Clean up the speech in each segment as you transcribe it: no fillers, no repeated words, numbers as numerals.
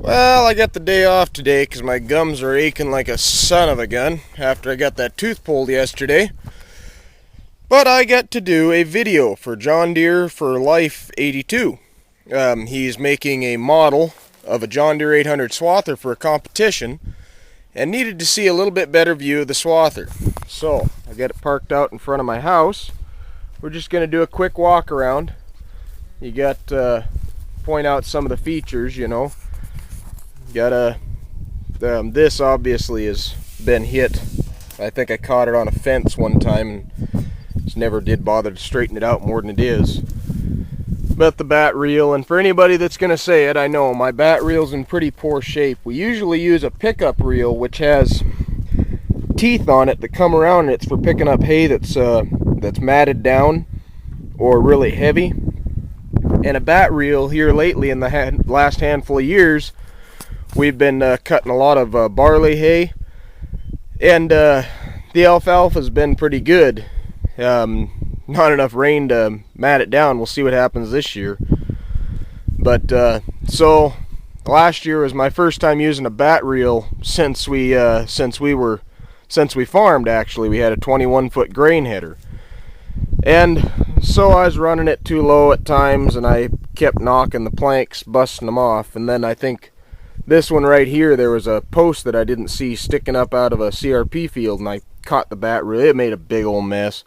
Well, I got the day off today because my gums are aching like a son of a gun after I got that tooth pulled yesterday. But I get to do a video for John Deere for Life 82. He's making a model of a John Deere 800 swather for a competition and needed to see a little bit better view of the swather. So, I got it parked out in front of my house. We're just going to do a quick walk around. You got point out some of the features, you know. This obviously has been hit. I think I caught it on a fence one time and just never did bother to straighten it out more than it is. But the bat reel, and for anybody that's going to say it, I know my bat reel's in pretty poor shape. We usually use a pickup reel which has teeth on it that come around, and it's for picking up hay that's matted down or really heavy. And a bat reel here lately in the last handful of years, we've been cutting a lot of barley hay, and the alfalfa's been pretty good. Not enough rain to mat it down. We'll see what happens this year. But so last year was my first time using a bat reel since we farmed. Actually, we had a 21-foot grain header, and so I was running it too low at times, and I kept knocking the planks, busting them off. And then I think this one right here, there was a post that I didn't see sticking up out of a CRP field, and I caught the bat reel. It made a big old mess.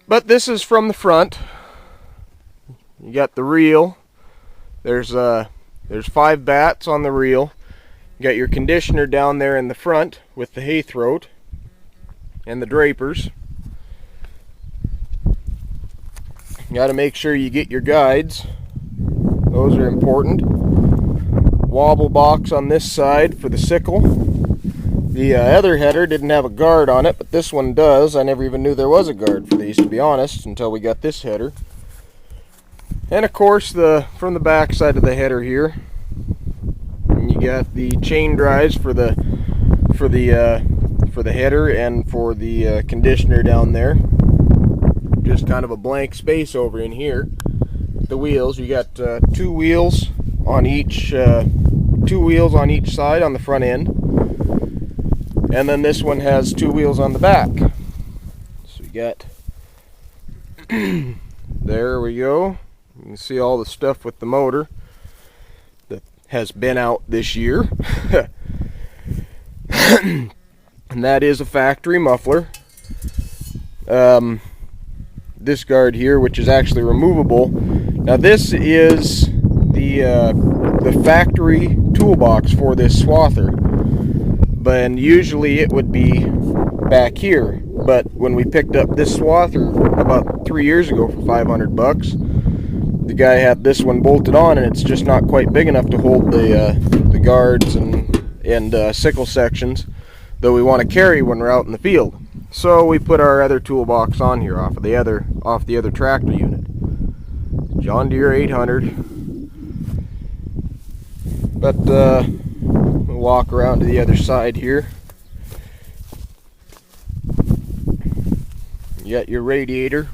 But this is from the front. You got the reel. There's 5 bats on the reel. You got your conditioner down there in the front with the hay throat and the drapers. You got to make sure you get your guides. Those are important. Wobble box on this side for the sickle. The other header didn't have a guard on it, but this one does. I never even knew there was a guard for these, to be honest, until we got this header. And of course, from the back side of the header here, you got the chain drives for the header and for the conditioner down there. Just kind of a blank space over in here. The wheels, you got 2 wheels on each side on the front end. And then this one has 2 wheels on the back. So we got, there we go. You can see all the stuff with the motor that has been out this year. And that is a factory muffler. This guard here, which is actually removable. Now this is the factory toolbox for this swather. And usually it would be back here, but when we picked up this swather about 3 years ago for $500, the guy had this one bolted on, and it's just not quite big enough to hold the guards and sickle sections that we want to carry when we're out in the field. So we put our other toolbox on here off the other tractor unit. John Deere 800. But we'll walk around to the other side here. You got your radiator.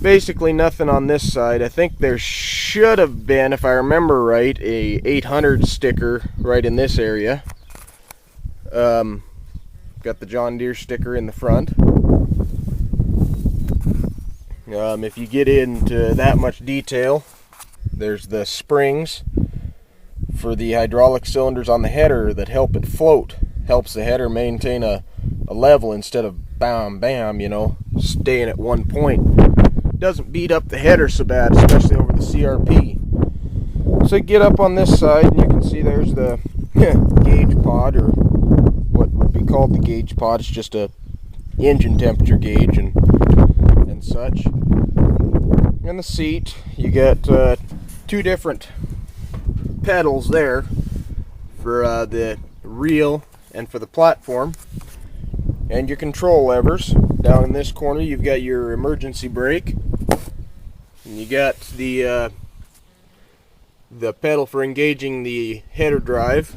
Basically nothing on this side. I think there should have been, if I remember right, a 800 sticker right in this area. Got the John Deere sticker in the front. If you get into that much detail, there's the springs for the hydraulic cylinders on the header that help it float. Helps the header maintain a level instead of bam, bam, you know, staying at one point. Doesn't beat up the header so bad, especially over the CRP. So you get up on this side and you can see there's the gauge pod, or what would be called the gauge pod. It's just a engine temperature gauge and such. And the seat, you got 2 different pedals there for the reel and for the platform, and your control levers. Down in this corner you've got your emergency brake, and you got the pedal for engaging the header drive,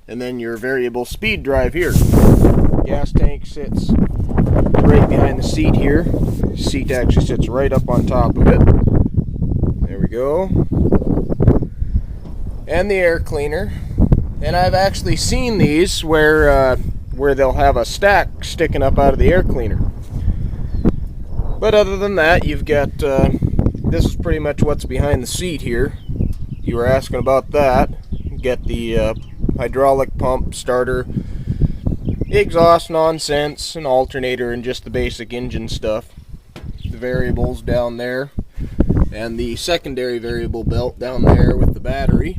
and then your variable speed drive here. Gas tank sits right behind the seat here. The seat actually sits right up on top of it. There we go. And the air cleaner. And I've actually seen these where they'll have a stack sticking up out of the air cleaner. But other than that, you've got, this is pretty much what's behind the seat here. You were asking about that. Get the hydraulic pump, starter, exhaust nonsense, an alternator, and just the basic engine stuff. The variables down there, and the secondary variable belt down there with the battery.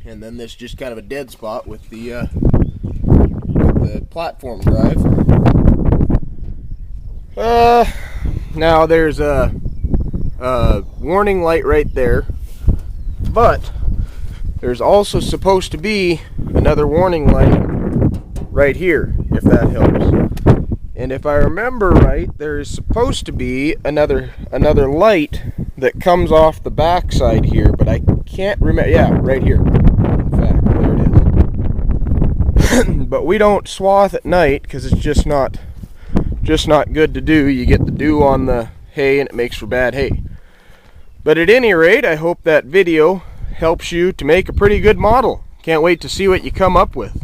And then this just kind of a dead spot with the platform drive. Now there's a warning light right there, but there's also supposed to be another warning light right here, if that helps. And if I remember right, there's supposed to be another light that comes off the back side here, but I can't remember. Yeah, right here. In fact, there it is. But we don't swath at night because it's just not good to do. You get the dew on the hay and it makes for bad hay. But at any rate, I hope that video helps you to make a pretty good model. Can't wait to see what you come up with.